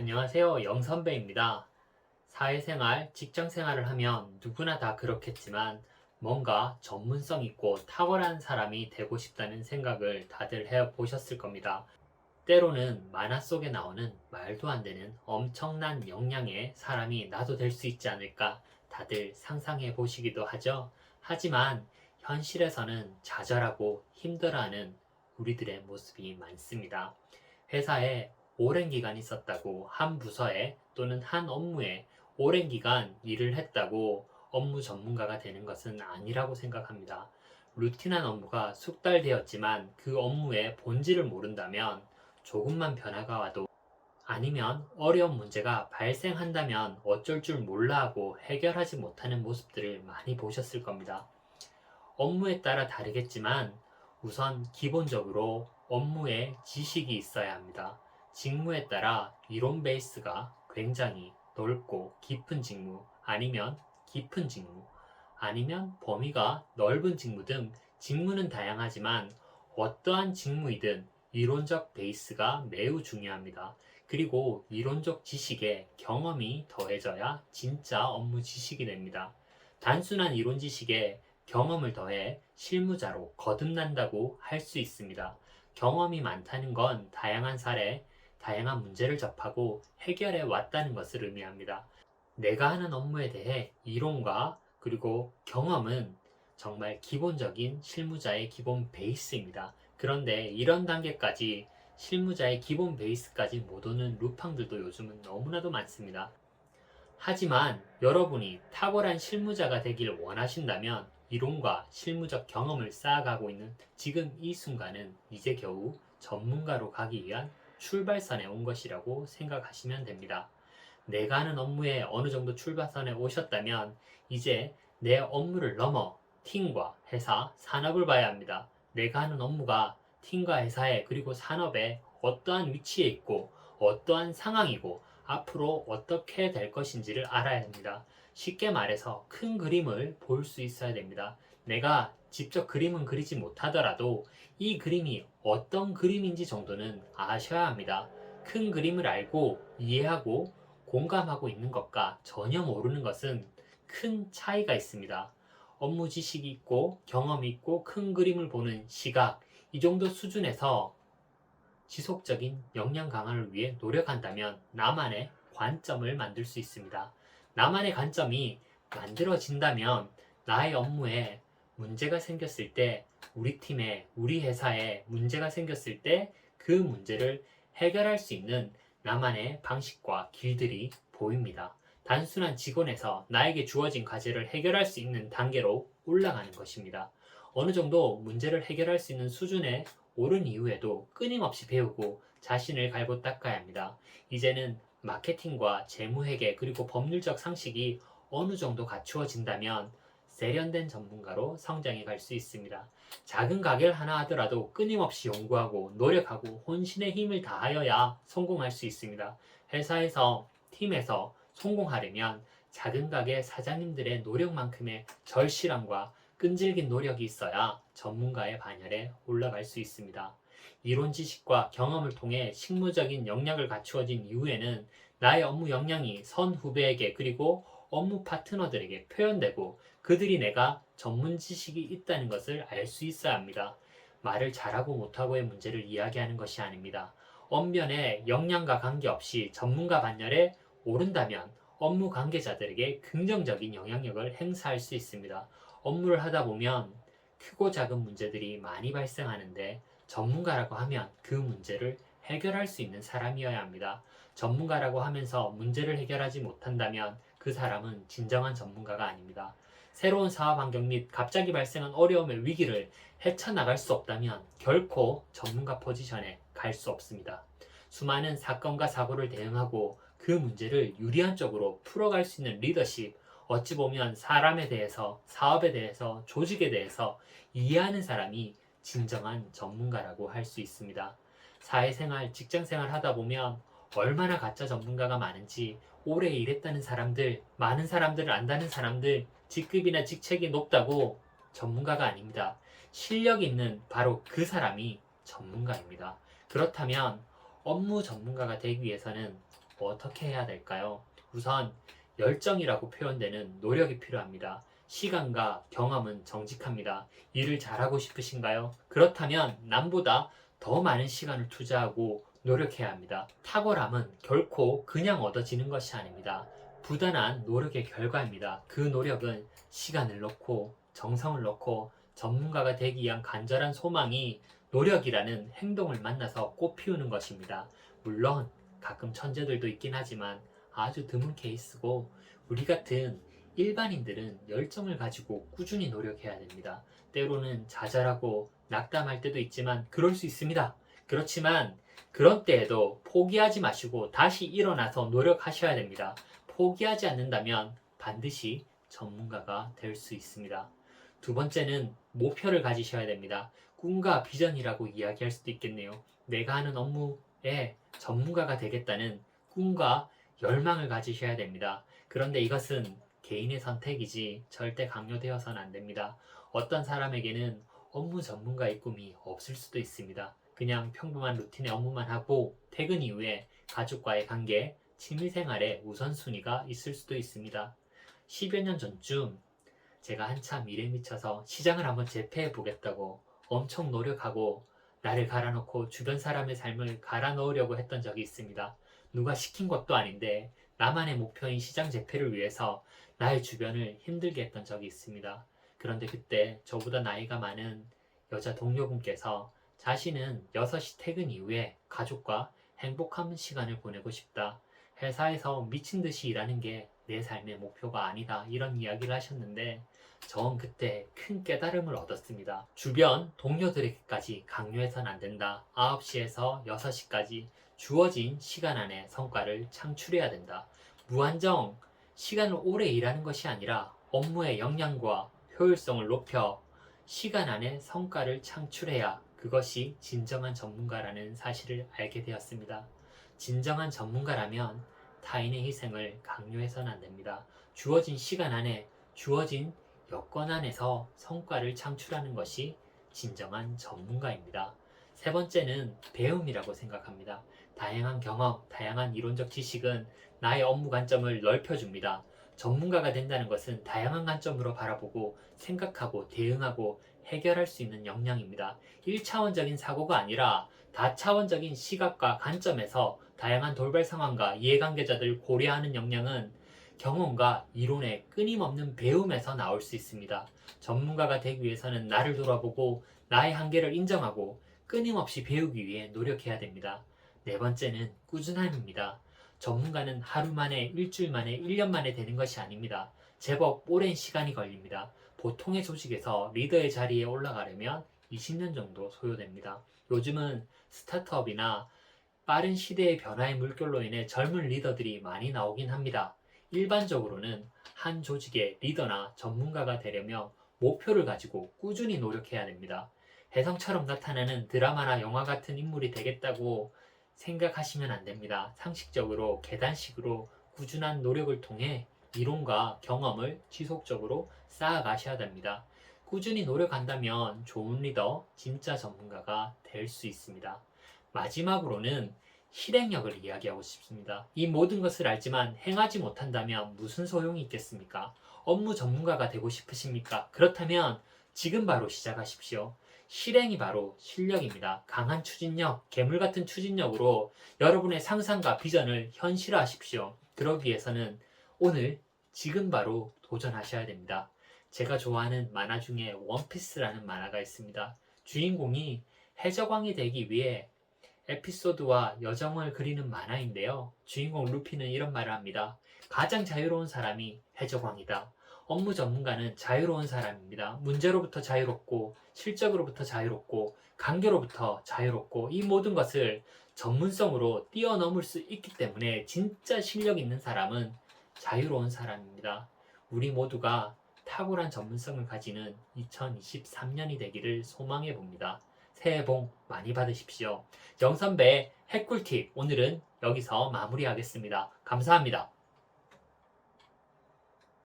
안녕하세요. 영선배입니다. 사회생활, 직장생활을 하면 누구나 다 그렇겠지만 뭔가 전문성 있고 탁월한 사람이 되고 싶다는 생각을 다들 해보셨을 겁니다. 때로는 만화 속에 나오는 말도 안 되는 엄청난 역량의 사람이 나도 될 수 있지 않을까 다들 상상해 보시기도 하죠. 하지만 현실에서는 좌절하고 힘들어하는 우리들의 모습이 많습니다. 회사에 오랜 기간 있었다고 한 부서에 또는 한 업무에 오랜 기간 일을 했다고 업무 전문가가 되는 것은 아니라고 생각합니다. 루틴한 업무가 숙달되었지만 그 업무의 본질을 모른다면 조금만 변화가 와도 아니면 어려운 문제가 발생한다면 어쩔 줄 몰라 하고 해결하지 못하는 모습들을 많이 보셨을 겁니다. 업무에 따라 다르겠지만 우선 기본적으로 업무에 지식이 있어야 합니다. 직무에 따라 이론 베이스가 굉장히 넓고 깊은 직무, 아니면 깊은 직무, 아니면 범위가 넓은 직무 등 직무는 다양하지만 어떠한 직무이든 이론적 베이스가 매우 중요합니다. 그리고 이론적 지식에 경험이 더해져야 진짜 업무 지식이 됩니다. 단순한 이론 지식에 경험을 더해 실무자로 거듭난다고 할 수 있습니다. 경험이 많다는 건 다양한 사례, 다양한 문제를 접하고 해결해 왔다는 것을 의미합니다. 내가 하는 업무에 대해 이론과 그리고 경험은 정말 기본적인 실무자의 기본 베이스입니다. 그런데 이런 단계까지 실무자의 기본 베이스까지 못 오는 루팡들도 요즘은 너무나도 많습니다. 하지만 여러분이 탁월한 실무자가 되길 원하신다면 이론과 실무적 경험을 쌓아가고 있는 지금 이 순간은 이제 겨우 전문가로 가기 위한 출발선에 온 것이라고 생각하시면 됩니다. 내가 하는 업무에 어느 정도 출발선에 오셨다면 이제 내 업무를 넘어 팀과 회사, 산업을 봐야 합니다. 내가 하는 업무가 팀과 회사에 그리고 산업에 어떠한 위치에 있고 어떠한 상황이고 앞으로 어떻게 될 것인지를 알아야 합니다. 쉽게 말해서 큰 그림을 볼 수 있어야 됩니다. 내가 직접 그림은 그리지 못하더라도 이 그림이 어떤 그림인지 정도는 아셔야 합니다. 큰 그림을 알고 이해하고 공감하고 있는 것과 전혀 모르는 것은 큰 차이가 있습니다. 업무 지식이 있고 경험이 있고 큰 그림을 보는 시각, 이 정도 수준에서 지속적인 역량 강화를 위해 노력한다면 나만의 관점을 만들 수 있습니다. 나만의 관점이 만들어진다면 나의 업무에 문제가 생겼을 때, 우리 팀에, 우리 회사에 문제가 생겼을 때 그 문제를 해결할 수 있는 나만의 방식과 길들이 보입니다. 단순한 직원에서 나에게 주어진 과제를 해결할 수 있는 단계로 올라가는 것입니다. 어느 정도 문제를 해결할 수 있는 수준에 오른 이후에도 끊임없이 배우고 자신을 갈고 닦아야 합니다. 이제는 마케팅과 재무회계 그리고 법률적 상식이 어느 정도 갖추어진다면 세련된 전문가로 성장해 갈 수 있습니다. 작은 가게를 하나 하더라도 끊임없이 연구하고 노력하고 혼신의 힘을 다하여야 성공할 수 있습니다. 회사에서, 팀에서 성공하려면 작은 가게 사장님들의 노력만큼의 절실함과 끈질긴 노력이 있어야 전문가의 반열에 올라갈 수 있습니다. 이론 지식과 경험을 통해 실무적인 역량을 갖추어진 이후에는 나의 업무 역량이 선 후배에게 그리고 업무 파트너들에게 표현되고 그들이 내가 전문 지식이 있다는 것을 알 수 있어야 합니다. 말을 잘하고 못하고의 문제를 이야기하는 것이 아닙니다. 언변의 역량과 관계없이 전문가 반열에 오른다면 업무 관계자들에게 긍정적인 영향력을 행사할 수 있습니다. 업무를 하다 보면 크고 작은 문제들이 많이 발생하는데 전문가라고 하면 그 문제를 해결할 수 있는 사람이어야 합니다. 전문가라고 하면서 문제를 해결하지 못한다면 그 사람은 진정한 전문가가 아닙니다. 새로운 사업 환경 및 갑자기 발생한 어려움의 위기를 헤쳐나갈 수 없다면 결코 전문가 포지션에 갈 수 없습니다. 수많은 사건과 사고를 대응하고 그 문제를 유리한 쪽으로 풀어갈 수 있는 리더십, 어찌 보면 사람에 대해서, 사업에 대해서, 조직에 대해서 이해하는 사람이 진정한 전문가라고 할 수 있습니다. 사회생활, 직장생활 하다 보면 얼마나 가짜 전문가가 많은지 오래 일했다는 사람들, 많은 사람들을 안다는 사람들, 직급이나 직책이 높다고 전문가가 아닙니다. 실력 있는 바로 그 사람이 전문가입니다. 그렇다면 업무 전문가가 되기 위해서는 어떻게 해야 될까요? 우선 열정이라고 표현되는 노력이 필요합니다. 시간과 경험은 정직합니다. 일을 잘하고 싶으신가요? 그렇다면 남보다 더 많은 시간을 투자하고 노력해야 합니다. 탁월함은 결코 그냥 얻어지는 것이 아닙니다. 부단한 노력의 결과입니다. 그 노력은 시간을 넣고 정성을 넣고 전문가가 되기 위한 간절한 소망이 노력이라는 행동을 만나서 꽃피우는 것입니다. 물론 가끔 천재들도 있긴 하지만 아주 드문 케이스고, 우리 같은 일반인들은 열정을 가지고 꾸준히 노력해야 됩니다. 때로는 좌절하고 낙담할 때도 있지만 그럴 수 있습니다. 그렇지만 그런 때에도 포기하지 마시고 다시 일어나서 노력하셔야 됩니다. 포기하지 않는다면 반드시 전문가가 될 수 있습니다. 두 번째는 목표를 가지셔야 됩니다. 꿈과 비전이라고 이야기할 수도 있겠네요. 내가 하는 업무에 전문가가 되겠다는 꿈과 열망을 가지셔야 됩니다. 그런데 이것은 개인의 선택이지 절대 강요되어서는 안 됩니다. 어떤 사람에게는 업무 전문가의 꿈이 없을 수도 있습니다. 그냥 평범한 루틴의 업무만 하고 퇴근 이후에 가족과의 관계, 취미생활에 우선순위가 있을 수도 있습니다. 10여 년 전쯤 제가 한참 일에 미쳐서 시장을 한번 재패해 보겠다고 엄청 노력하고 나를 갈아놓고 주변 사람의 삶을 갈아 넣으려고 했던 적이 있습니다. 누가 시킨 것도 아닌데 나만의 목표인 시장 재패를 위해서 나의 주변을 힘들게 했던 적이 있습니다. 그런데 그때 저보다 나이가 많은 여자 동료분께서 자신은 6시 퇴근 이후에 가족과 행복한 시간을 보내고 싶다. 회사에서 미친 듯이 일하는 게 내 삶의 목표가 아니다. 이런 이야기를 하셨는데 전 그때 큰 깨달음을 얻었습니다. 주변 동료들에게까지 강요해서는 안 된다. 9시에서 6시까지 주어진 시간 안에 성과를 창출해야 된다. 무한정 시간을 오래 일하는 것이 아니라 업무의 역량과 효율성을 높여 시간 안에 성과를 창출해야 그것이 진정한 전문가라는 사실을 알게 되었습니다. 진정한 전문가라면 타인의 희생을 강요해서는 안 됩니다. 주어진 시간 안에 주어진 여건 안에서 성과를 창출하는 것이 진정한 전문가입니다. 세 번째는 배움이라고 생각합니다. 다양한 경험, 다양한 이론적 지식은 나의 업무 관점을 넓혀줍니다. 전문가가 된다는 것은 다양한 관점으로 바라보고 생각하고 대응하고 해결할 수 있는 역량입니다. 1차원적인 사고가 아니라 다차원적인 시각과 관점에서 다양한 돌발 상황과 이해관계자들을 고려하는 역량은 경험과 이론의 끊임없는 배움에서 나올 수 있습니다. 전문가가 되기 위해서는 나를 돌아보고 나의 한계를 인정하고 끊임없이 배우기 위해 노력해야 됩니다. 네 번째는 꾸준함입니다. 전문가는 하루 만에, 일주일 만에, 1년 만에 되는 것이 아닙니다. 제법 오랜 시간이 걸립니다. 보통의 조직에서 리더의 자리에 올라가려면 20년 정도 소요됩니다. 요즘은 스타트업이나 빠른 시대의 변화의 물결로 인해 젊은 리더들이 많이 나오긴 합니다. 일반적으로는 한 조직의 리더나 전문가가 되려면 목표를 가지고 꾸준히 노력해야 됩니다. 혜성처럼 나타나는 드라마나 영화 같은 인물이 되겠다고 생각하시면 안 됩니다. 상식적으로 계단식으로 꾸준한 노력을 통해 이론과 경험을 지속적으로 쌓아가셔야 됩니다. 꾸준히 노력한다면 좋은 리더, 진짜 전문가가 될 수 있습니다. 마지막으로는 실행력을 이야기하고 싶습니다. 이 모든 것을 알지만 행하지 못한다면 무슨 소용이 있겠습니까? 업무 전문가가 되고 싶으십니까? 그렇다면 지금 바로 시작하십시오. 실행이 바로 실력입니다. 강한 추진력, 괴물 같은 추진력으로 여러분의 상상과 비전을 현실화하십시오. 그러기 위해서는 오늘, 지금 바로 도전하셔야 됩니다. 제가 좋아하는 만화 중에 원피스라는 만화가 있습니다. 주인공이 해적왕이 되기 위해 에피소드와 여정을 그리는 만화인데요. 주인공 루피는 이런 말을 합니다. 가장 자유로운 사람이 해적왕이다. 업무 전문가는 자유로운 사람입니다. 문제로부터 자유롭고 실적으로부터 자유롭고 관계로부터 자유롭고 이 모든 것을 전문성으로 뛰어넘을 수 있기 때문에 진짜 실력 있는 사람은 자유로운 사람입니다. 우리 모두가 탁월한 전문성을 가지는 2023년이 되기를 소망해 봅니다. 새해 복 많이 받으십시오. 영선배의 핵꿀팁 오늘은 여기서 마무리하겠습니다. 감사합니다.